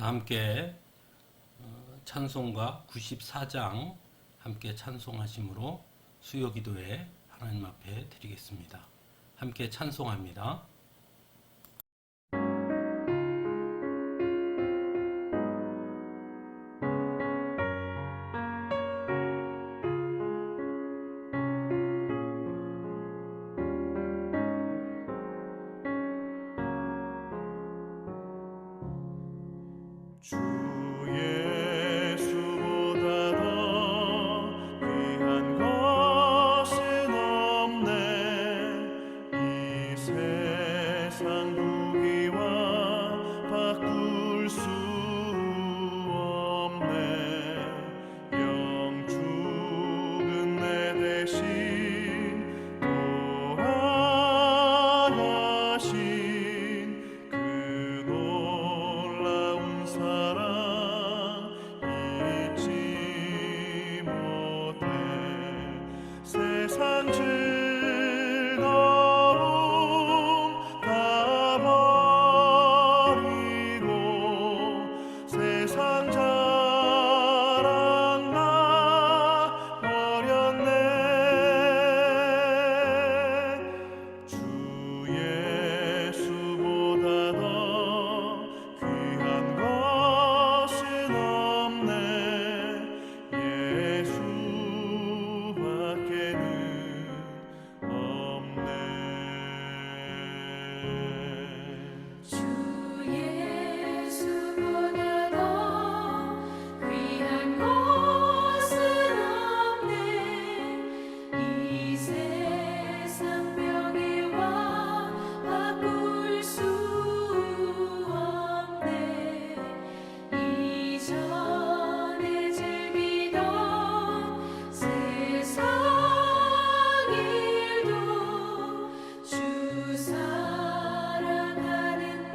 다 함께 찬송가 94장 함께 찬송하심으로 수요기도에 하나님 앞에 드리겠습니다. 함께 찬송합니다. 주 예수보다 더 귀한 것은 없네. 이 세상 부귀와 바꿀 수 없네. 영 죽은 내 대신 돌아가신 그 놀라운 사랑 잊지 못해. 세상 즐거움 다 버리고 세상 자랑 다 버렸네. 주 예수보다 더 귀한 것은 없네. 예수밖에는 없네. 주 예수보다 더 귀한 것은 없네. 이 세상 명예와 바꿀 수 없네. 이전에 즐기던 세상 일도 주 사랑하는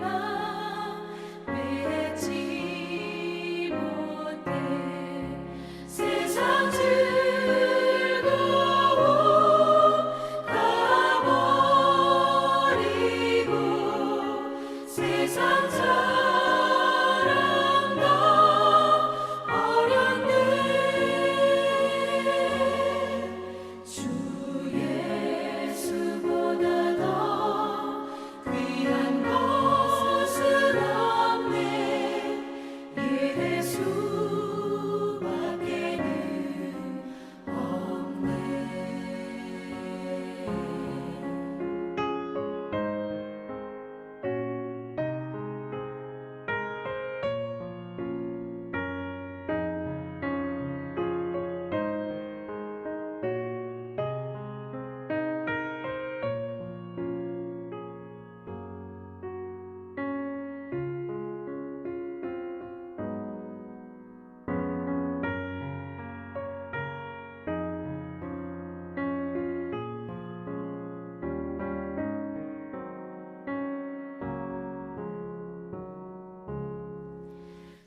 마음 맺지 못해. 세상 즐거움 다 버리고 세상 자랑 다 버렸네. 주 예수보다 더 귀한 것은 없네. 예수밖에는 없네.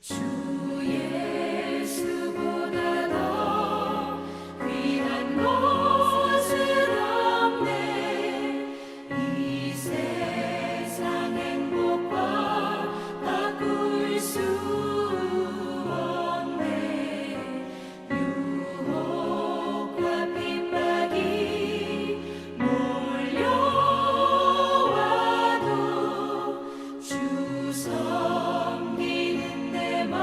주 예수보다 더 귀한 것은 없네. 이 세상 행복과 바꿀 수 없네. 유혹과 핍박이 몰려와도 주 섬기는 내 맘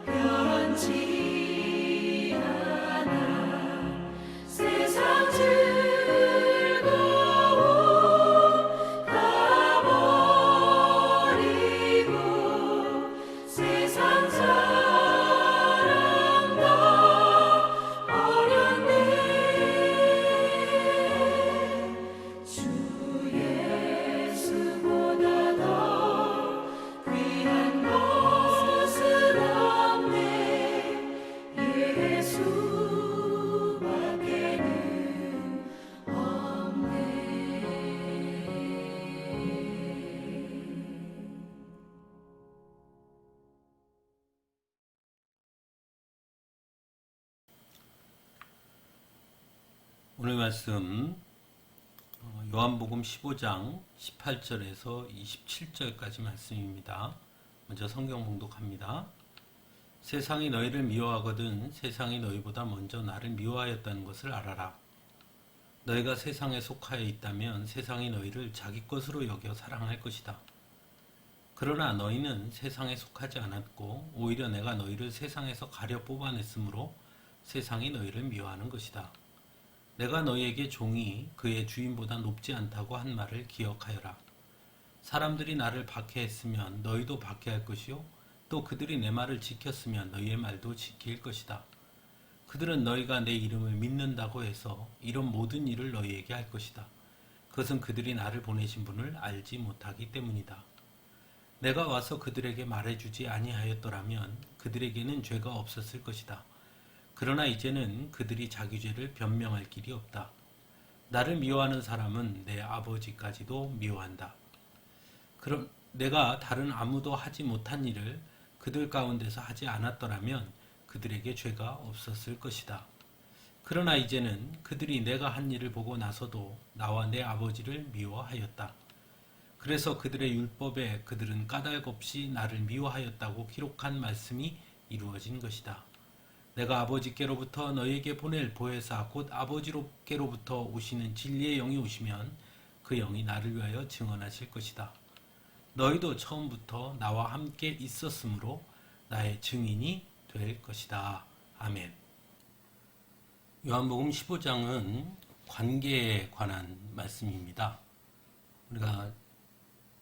변치 않아. 세상 즐거움 다 버리고 세상 자랑 다 버렸네. 주 예수보다 더 귀한 것은 없네. 예수밖에는 없네. 오늘 말씀 요한복음 15장 18절에서 27절까지 말씀입니다. 먼저 성경 봉독합니다. 세상이 너희를 미워하거든 세상이 너희보다 먼저 나를 미워하였다는 것을 알아라. 너희가 세상에 속하여 있다면 세상이 너희를 자기 것으로 여겨 사랑할 것이다. 그러나 너희는 세상에 속하지 않았고 오히려 내가 너희를 세상에서 가려 뽑아냈으므로 세상이 너희를 미워하는 것이다. 내가 너희에게 종이 그의 주인보다 높지 않다고 한 말을 기억하여라. 사람들이 나를 박해했으면 너희도 박해할 것이요 또 그들이 내 말을 지켰으면 너희의 말도 지킬 것이다. 그들은 너희가 내 이름을 믿는다고 해서 이런 모든 일을 너희에게 할 것이다. 그것은 그들이 나를 보내신 분을 알지 못하기 때문이다. 내가 와서 그들에게 말해주지 아니하였더라면 그들에게는 죄가 없었을 것이다. 그러나 이제는 그들이 자기 죄를 변명할 길이 없다. 나를 미워하는 사람은 내 아버지까지도 미워한다. 그럼 내가 다른 아무도 하지 못한 일을 그들 가운데서 하지 않았더라면 그들에게 죄가 없었을 것이다. 그러나 이제는 그들이 내가 한 일을 보고 나서도 나와 내 아버지를 미워하였다. 그래서 그들의 율법에 그들은 까닭없이 나를 미워하였다고 기록한 말씀이 이루어진 것이다. 내가 아버지께로부터 너희에게 보낼 보혜사 곧 아버지께로부터 오시는 진리의 영이 오시면 그 영이 나를 위하여 증언하실 것이다. 너희도 처음부터 나와 함께 있었으므로 나의 증인이 될 것이다. 아멘. 요한복음 15장은 관계에 관한 말씀입니다. 우리가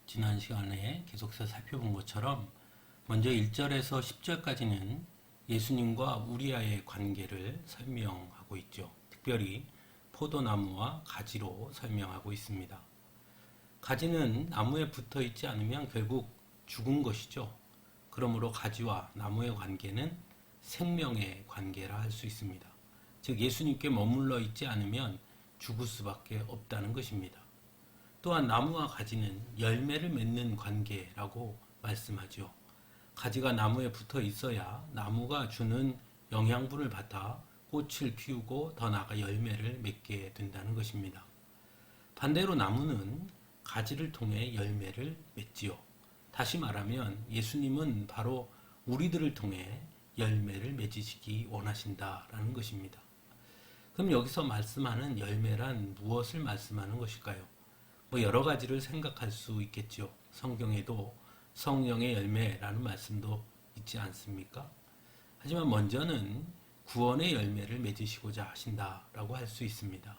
지난 시간에 계속해서 살펴본 것처럼 먼저 1절에서 10절까지는 예수님과 우리와의 관계를 설명하고 있죠. 특별히 포도나무와 가지로 설명하고 있습니다. 가지는 나무에 붙어 있지 않으면 결국 죽은 것이죠. 그러므로 가지와 나무의 관계는 생명의 관계라 할 수 있습니다. 즉 예수님께 머물러 있지 않으면 죽을 수밖에 없다는 것입니다. 또한 나무와 가지는 열매를 맺는 관계라고 말씀하죠. 가지가 나무에 붙어 있어야 나무가 주는 영양분을 받아 꽃을 피우고 더 나아가 열매를 맺게 된다는 것입니다. 반대로 나무는 가지를 통해 열매를 맺지요. 다시 말하면 예수님은 바로 우리들을 통해 열매를 맺으시기 원하신다라는 것입니다. 그럼 여기서 말씀하는 열매란 무엇을 말씀하는 것일까요? 여러 가지를 생각할 수 있겠죠. 성경에도 성령의 열매라는 말씀도 있지 않습니까? 하지만 먼저는 구원의 열매를 맺으시고자 하신다라고 할 수 있습니다.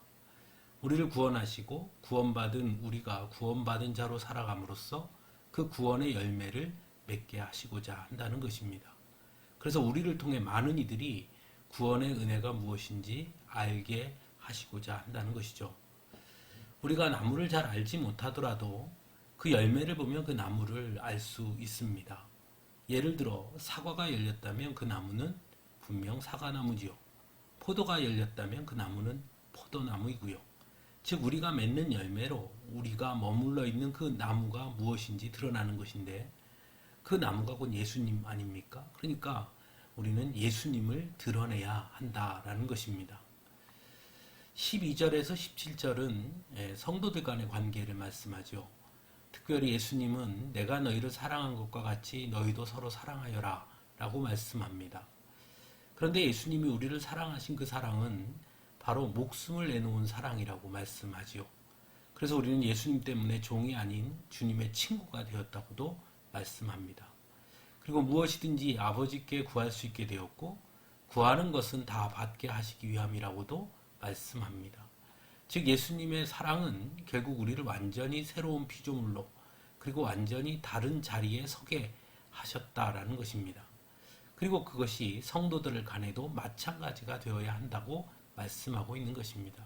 우리를 구원하시고 구원받은 우리가 구원받은 자로 살아감으로써 그 구원의 열매를 맺게 하시고자 한다는 것입니다. 그래서 우리를 통해 많은 이들이 구원의 은혜가 무엇인지 알게 하시고자 한다는 것이죠. 우리가 나무를 잘 알지 못하더라도 그 열매를 보면 그 나무를 알 수 있습니다. 예를 들어 사과가 열렸다면 그 나무는 분명 사과나무지요. 포도가 열렸다면 그 나무는 포도나무이고요. 즉 우리가 맺는 열매로 우리가 머물러 있는 그 나무가 무엇인지 드러나는 것인데 그 나무가 곧 예수님 아닙니까? 그러니까 우리는 예수님을 드러내야 한다라는 것입니다. 12절에서 17절은 성도들 간의 관계를 말씀하죠. 특별히 예수님은 내가 너희를 사랑한 것과 같이 너희도 서로 사랑하여라 라고 말씀합니다. 그런데 예수님이 우리를 사랑하신 그 사랑은 바로 목숨을 내놓은 사랑이라고 말씀하지요. 그래서 우리는 예수님 때문에 종이 아닌 주님의 친구가 되었다고도 말씀합니다. 그리고 무엇이든지 아버지께 구할 수 있게 되었고 구하는 것은 다 받게 하시기 위함이라고도 말씀합니다. 즉 예수님의 사랑은 결국 우리를 완전히 새로운 피조물로 그리고 완전히 다른 자리에 서게 하셨다라는 것입니다. 그리고 그것이 성도들 간에도 마찬가지가 되어야 한다고 말씀하고 있는 것입니다.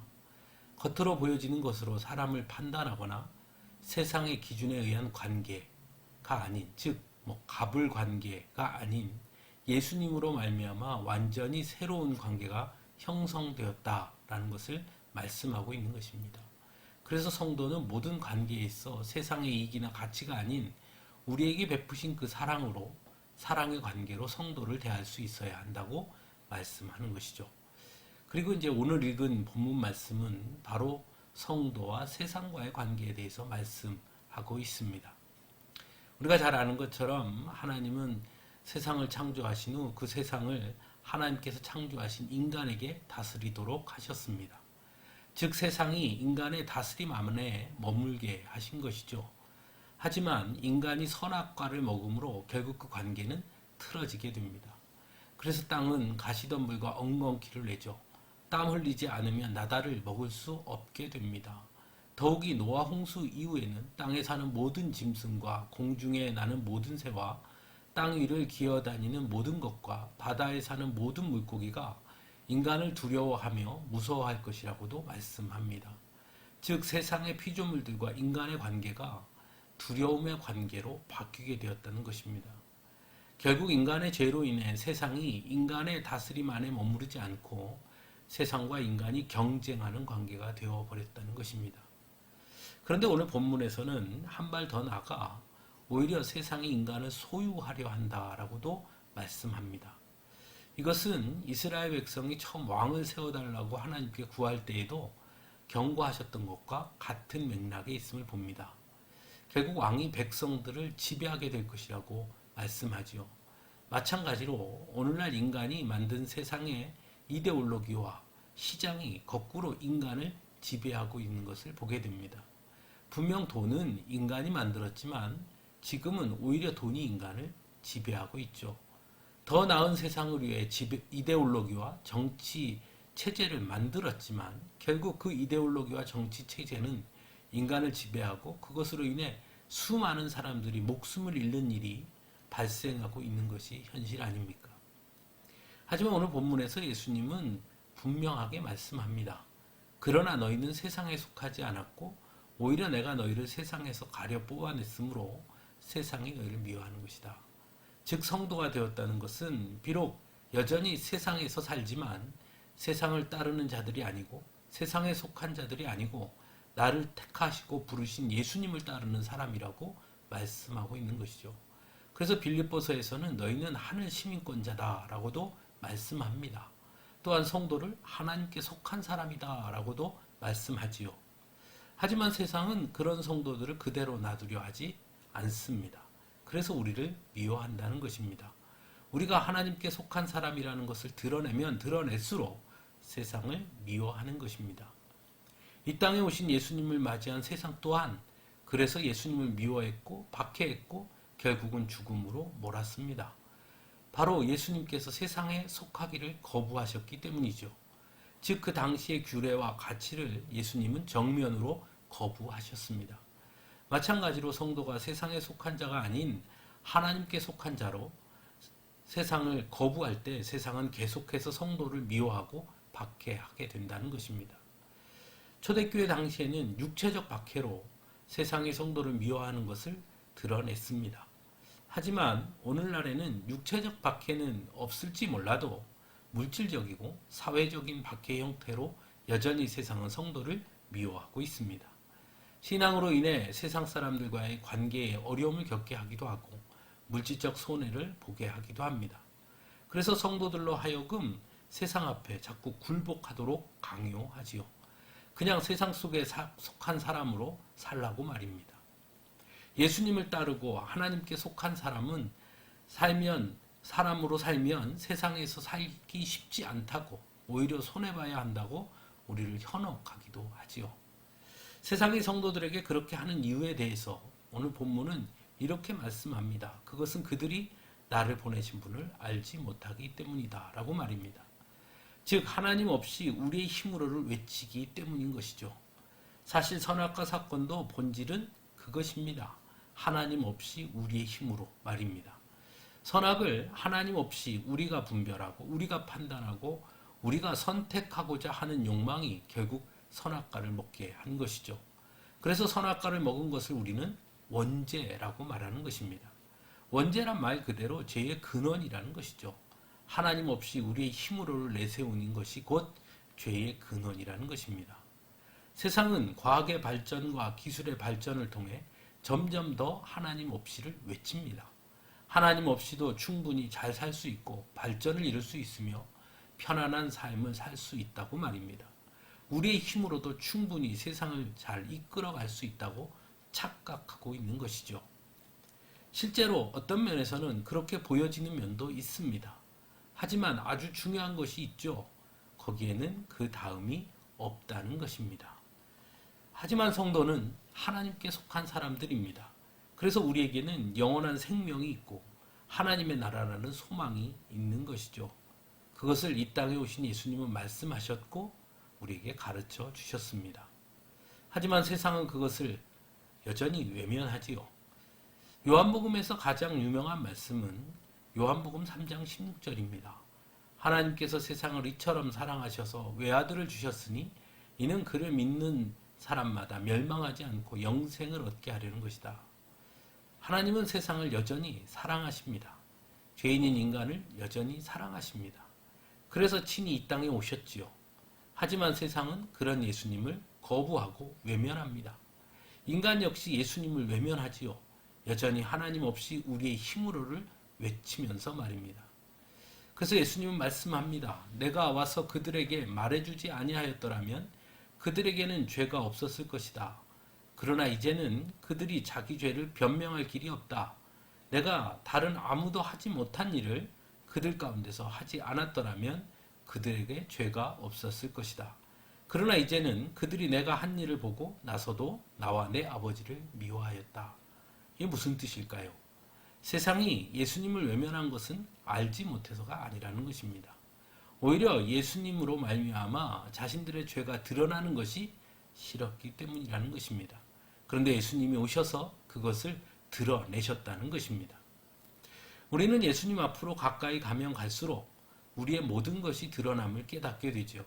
겉으로 보여지는 것으로 사람을 판단하거나 세상의 기준에 의한 관계가 아닌 즉 갑을 관계가 아닌 예수님으로 말미암아 완전히 새로운 관계가 형성되었다라는 것을 말씀하고 있는 것입니다. 그래서 성도는 모든 관계에 있어 세상의 이익이나 가치가 아닌 우리에게 베푸신 그 사랑으로 사랑의 관계로 성도를 대할 수 있어야 한다고 말씀하는 것이죠. 그리고 이제 오늘 읽은 본문 말씀은 바로 성도와 세상과의 관계에 대해서 말씀하고 있습니다. 우리가 잘 아는 것처럼 하나님은 세상을 창조하신 후 그 세상을 하나님께서 창조하신 인간에게 다스리도록 하셨습니다. 즉 세상이 인간의 다스림 안에 머물게 하신 것이죠. 하지만 인간이 선악과를 먹음으로 결국 그 관계는 틀어지게 됩니다. 그래서 땅은 가시덤불과 엉겅퀴를 내죠. 땀 흘리지 않으면 나달을 먹을 수 없게 됩니다. 더욱이 노아 홍수 이후에는 땅에 사는 모든 짐승과 공중에 나는 모든 새와 땅 위를 기어다니는 모든 것과 바다에 사는 모든 물고기가 인간을 두려워하며 무서워할 것이라고도 말씀합니다. 즉 세상의 피조물들과 인간의 관계가 두려움의 관계로 바뀌게 되었다는 것입니다. 결국 인간의 죄로 인해 세상이 인간의 다스림 안에 머무르지 않고 세상과 인간이 경쟁하는 관계가 되어버렸다는 것입니다. 그런데 오늘 본문에서는 한 발 더 나아가 오히려 세상이 인간을 소유하려 한다라고도 말씀합니다. 이것은 이스라엘 백성이 처음 왕을 세워달라고 하나님께 구할 때에도 경고하셨던 것과 같은 맥락에 있음을 봅니다. 결국 왕이 백성들을 지배하게 될 것이라고 말씀하지요. 마찬가지로 오늘날 인간이 만든 세상의 이데올로기와 시장이 거꾸로 인간을 지배하고 있는 것을 보게 됩니다. 분명 돈은 인간이 만들었지만 지금은 오히려 돈이 인간을 지배하고 있죠. 더 나은 세상을 위해 이데올로기와 정치 체제를 만들었지만 결국 그 이데올로기와 정치 체제는 인간을 지배하고 그것으로 인해 수많은 사람들이 목숨을 잃는 일이 발생하고 있는 것이 현실 아닙니까? 하지만 오늘 본문에서 예수님은 분명하게 말씀합니다. 그러나 너희는 세상에 속하지 않았고 오히려 내가 너희를 세상에서 가려 뽑아냈으므로 세상이 너희를 미워하는 것이다. 즉 성도가 되었다는 것은 비록 여전히 세상에서 살지만 세상을 따르는 자들이 아니고 세상에 속한 자들이 아니고 나를 택하시고 부르신 예수님을 따르는 사람이라고 말씀하고 있는 것이죠. 그래서 빌립보서에서는 너희는 하늘 시민권자다라고도 말씀합니다. 또한 성도를 하나님께 속한 사람이다라고도 말씀하지요. 하지만 세상은 그런 성도들을 그대로 놔두려 하지 않습니다. 그래서 우리를 미워한다는 것입니다. 우리가 하나님께 속한 사람이라는 것을 드러내면 드러낼수록 세상을 미워하는 것입니다. 이 땅에 오신 예수님을 맞이한 세상 또한 그래서 예수님을 미워했고 박해했고 결국은 죽음으로 몰았습니다. 바로 예수님께서 세상에 속하기를 거부하셨기 때문이죠. 즉 그 당시의 규례와 가치를 예수님은 정면으로 거부하셨습니다. 마찬가지로 성도가 세상에 속한 자가 아닌 하나님께 속한 자로 세상을 거부할 때 세상은 계속해서 성도를 미워하고 박해하게 된다는 것입니다. 초대교회 당시에는 육체적 박해로 세상의 성도를 미워하는 것을 드러냈습니다. 하지만 오늘날에는 육체적 박해는 없을지 몰라도 물질적이고 사회적인 박해 형태로 여전히 세상은 성도를 미워하고 있습니다. 신앙으로 인해 세상 사람들과의 관계에 어려움을 겪게 하기도 하고 물질적 손해를 보게 하기도 합니다. 그래서 성도들로 하여금 세상 앞에 자꾸 굴복하도록 강요하지요. 그냥 세상 속에 속한 사람으로 살라고 말입니다. 예수님을 따르고 하나님께 속한 사람은 사람으로 살면 세상에서 살기 쉽지 않다고 오히려 손해봐야 한다고 우리를 현혹하기도 하지요. 세상의 성도들에게 그렇게 하는 이유에 대해서 오늘 본문은 이렇게 말씀합니다. 그것은 그들이 나를 보내신 분을 알지 못하기 때문이다 라고 말입니다. 즉 하나님 없이 우리의 힘으로를 외치기 때문인 것이죠. 사실 선악과 사건도 본질은 그것입니다. 하나님 없이 우리의 힘으로 말입니다. 선악을 하나님 없이 우리가 분별하고 우리가 판단하고 우리가 선택하고자 하는 욕망이 결국 선악과를 먹게 한 것이죠. 그래서 선악과를 먹은 것을 우리는 원죄라고 말하는 것입니다. 원죄란 말 그대로 죄의 근원이라는 것이죠. 하나님 없이 우리의 힘으로를 내세우는 것이 곧 죄의 근원이라는 것입니다. 세상은 과학의 발전과 기술의 발전을 통해 점점 더 하나님 없이를 외칩니다. 하나님 없이도 충분히 잘 살 수 있고 발전을 이룰 수 있으며 편안한 삶을 살 수 있다고 말입니다. 우리의 힘으로도 충분히 세상을 잘 이끌어갈 수 있다고 착각하고 있는 것이죠. 실제로 어떤 면에서는 그렇게 보여지는 면도 있습니다. 하지만 아주 중요한 것이 있죠. 거기에는 그 다음이 없다는 것입니다. 하지만 성도는 하나님께 속한 사람들입니다. 그래서 우리에게는 영원한 생명이 있고 하나님의 나라라는 소망이 있는 것이죠. 그것을 이 땅에 오신 예수님은 말씀하셨고 우리에게 가르쳐 주셨습니다. 하지만 세상은 그것을 여전히 외면하지요. 요한복음에서 가장 유명한 말씀은 요한복음 3장 16절입니다. 하나님께서 세상을 이처럼 사랑하셔서 외아들을 주셨으니 이는 그를 믿는 사람마다 멸망하지 않고 영생을 얻게 하려는 것이다. 하나님은 세상을 여전히 사랑하십니다. 죄인인 인간을 여전히 사랑하십니다. 그래서 친히 이 땅에 오셨지요. 하지만 세상은 그런 예수님을 거부하고 외면합니다. 인간 역시 예수님을 외면하지요. 여전히 하나님 없이 우리의 힘으로를 외치면서 말입니다. 그래서 예수님은 말씀합니다. 내가 와서 그들에게 말해주지 아니하였더라면 그들에게는 죄가 없었을 것이다. 그러나 이제는 그들이 자기 죄를 변명할 길이 없다. 내가 다른 아무도 하지 못한 일을 그들 가운데서 하지 않았더라면 그들에게 죄가 없었을 것이다. 그러나 이제는 그들이 내가 한 일을 보고 나서도 나와 내 아버지를 미워하였다. 이게 무슨 뜻일까요? 세상이 예수님을 외면한 것은 알지 못해서가 아니라는 것입니다. 오히려 예수님으로 말미암아 자신들의 죄가 드러나는 것이 싫었기 때문이라는 것입니다. 그런데 예수님이 오셔서 그것을 드러내셨다는 것입니다. 우리는 예수님 앞으로 가까이 가면 갈수록 우리의 모든 것이 드러남을 깨닫게 되죠.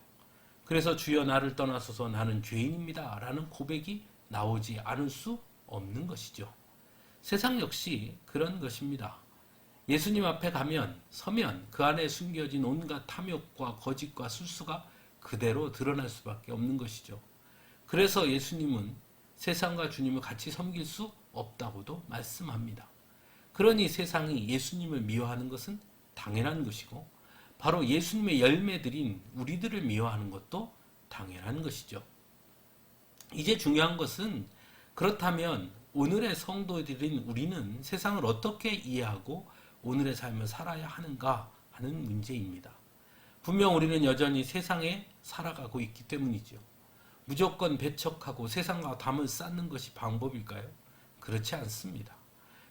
그래서 주여 나를 떠나소서 나는 죄인입니다 라는 고백이 나오지 않을 수 없는 것이죠. 세상 역시 그런 것입니다. 예수님 앞에 서면 그 안에 숨겨진 온갖 탐욕과 거짓과 술수가 그대로 드러날 수밖에 없는 것이죠. 그래서 예수님은 세상과 주님을 같이 섬길 수 없다고도 말씀합니다. 그러니 세상이 예수님을 미워하는 것은 당연한 것이고 바로 예수님의 열매들인 우리들을 미워하는 것도 당연한 것이죠. 이제 중요한 것은 그렇다면 오늘의 성도들인 우리는 세상을 어떻게 이해하고 오늘의 삶을 살아야 하는가 하는 문제입니다. 분명 우리는 여전히 세상에 살아가고 있기 때문이죠. 무조건 배척하고 세상과 담을 쌓는 것이 방법일까요? 그렇지 않습니다.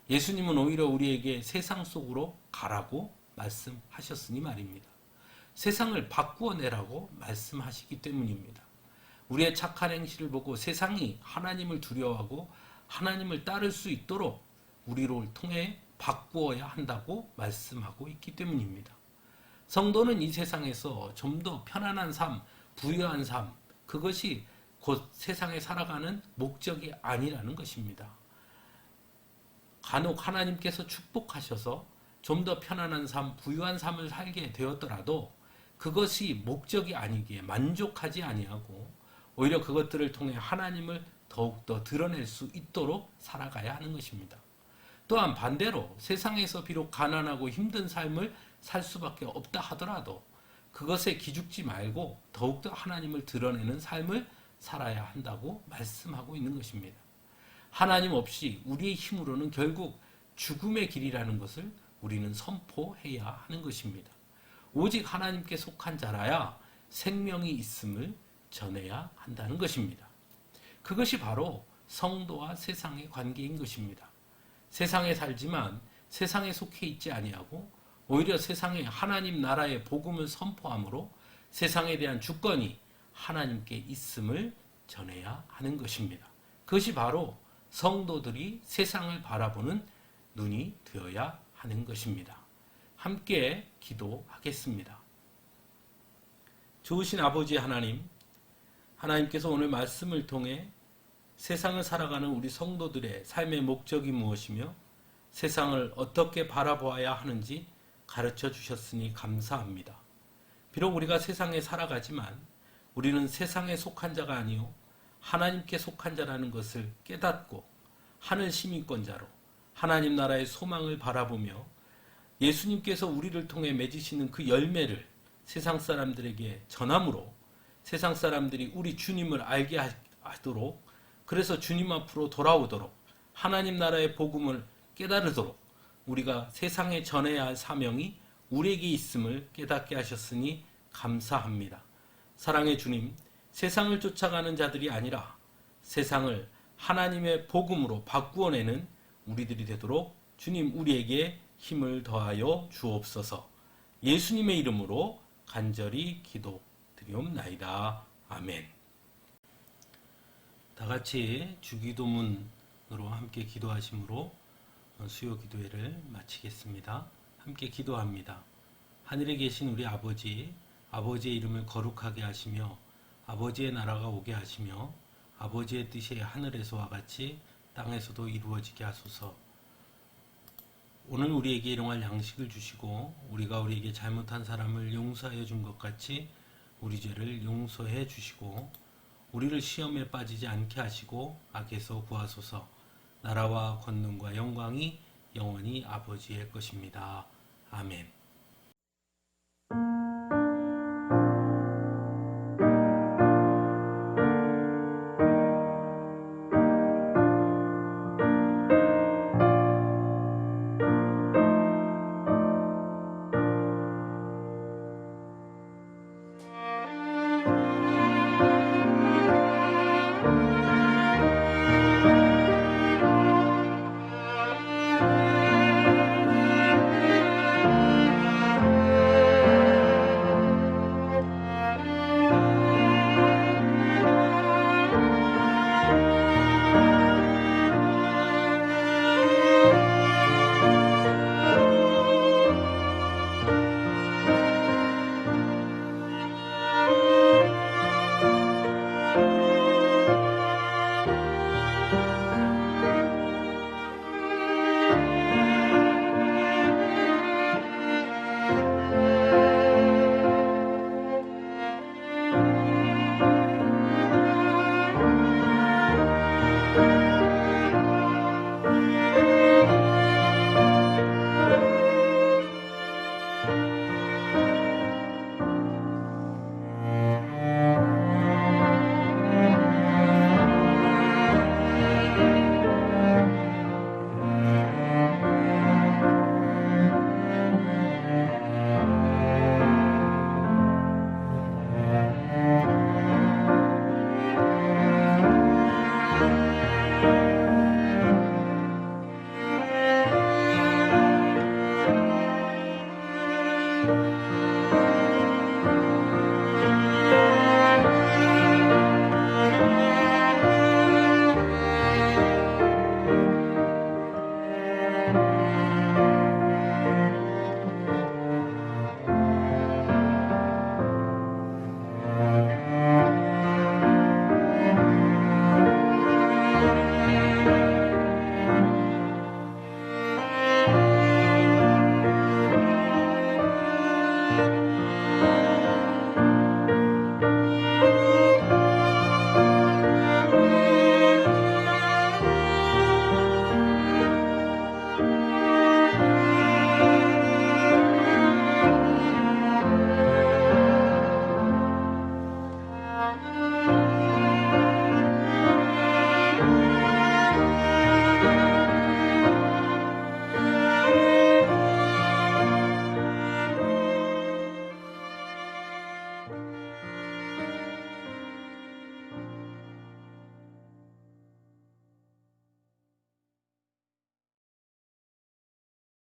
예수님은 오히려 우리에게 세상 속으로 가라고 말씀하셨으니 말입니다. 세상을 바꾸어내라고 말씀하시기 때문입니다. 우리의 착한 행실을 보고 세상이 하나님을 두려워하고 하나님을 따를 수 있도록 우리를 통해 바꾸어야 한다고 말씀하고 있기 때문입니다. 성도는 이 세상에서 좀 더 편안한 삶, 부유한 삶, 그것이 곧 세상에 살아가는 목적이 아니라는 것입니다. 간혹 하나님께서 축복하셔서 좀 더 편안한 삶, 부유한 삶을 살게 되었더라도 그것이 목적이 아니기에 만족하지 아니하고 오히려 그것들을 통해 하나님을 더욱더 드러낼 수 있도록 살아가야 하는 것입니다. 또한 반대로 세상에서 비록 가난하고 힘든 삶을 살 수밖에 없다 하더라도 그것에 기죽지 말고 더욱더 하나님을 드러내는 삶을 살아야 한다고 말씀하고 있는 것입니다. 하나님 없이 우리의 힘으로는 결국 죽음의 길이라는 것을 우리는 선포해야 하는 것입니다. 오직 하나님께 속한 자라야 생명이 있음을 전해야 한다는 것입니다. 그것이 바로 성도와 세상의 관계인 것입니다. 세상에 살지만 세상에 속해 있지 아니하고 오히려 세상에 하나님 나라의 복음을 선포함으로 세상에 대한 주권이 하나님께 있음을 전해야 하는 것입니다. 그것이 바로 성도들이 세상을 바라보는 눈이 되어야 하는 것입니다. 함께 기도하겠습니다. 좋으신 아버지 하나님, 하나님께서 오늘 말씀을 통해 세상을 살아가는 우리 성도들의 삶의 목적이 무엇이며 세상을 어떻게 바라보아야 하는지 가르쳐 주셨으니 감사합니다. 비록 우리가 세상에 살아가지만 우리는 세상에 속한 자가 아니요 하나님께 속한 자라는 것을 깨닫고 하늘 시민권자로 하나님 나라의 소망을 바라보며 예수님께서 우리를 통해 맺으시는 그 열매를 세상 사람들에게 전함으로 세상 사람들이 우리 주님을 알게 하도록 그래서 주님 앞으로 돌아오도록 하나님 나라의 복음을 깨달으도록 우리가 세상에 전해야 할 사명이 우리에게 있음을 깨닫게 하셨으니 감사합니다. 사랑의 주님, 세상을 쫓아가는 자들이 아니라 세상을 하나님의 복음으로 바꾸어내는 우리들이 되도록 주님 우리에게 힘을 더하여 주옵소서. 예수님의 이름으로 간절히 기도드리옵나이다. 아멘. 다 같이 주기도문으로 함께 기도하심으로 수요 기도회를 마치겠습니다. 함께 기도합니다. 하늘에 계신 우리 아버지, 아버지의 이름을 거룩하게 하시며 아버지의 나라가 오게 하시며 아버지의 뜻이 하늘에서와 같이 땅에서도 이루어지게 하소서. 오늘 우리에게 일용할 양식을 주시고 우리가 우리에게 잘못한 사람을 용서하여 준 것 같이 우리 죄를 용서해 주시고 우리를 시험에 빠지지 않게 하시고 악에서 구하소서. 나라와 권능과 영광이 영원히 아버지의 것입니다. 아멘.